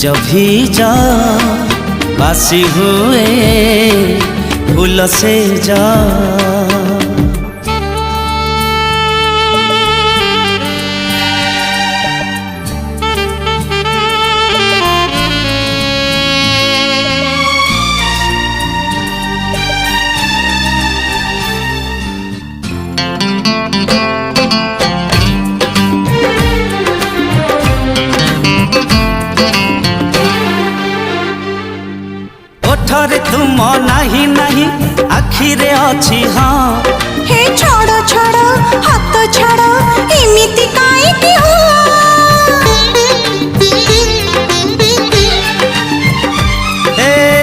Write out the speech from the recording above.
जब भी जा बासी हुए फूल से जा। ओठरे तुम नहीं नहीं आखिरे अच्छी हाँ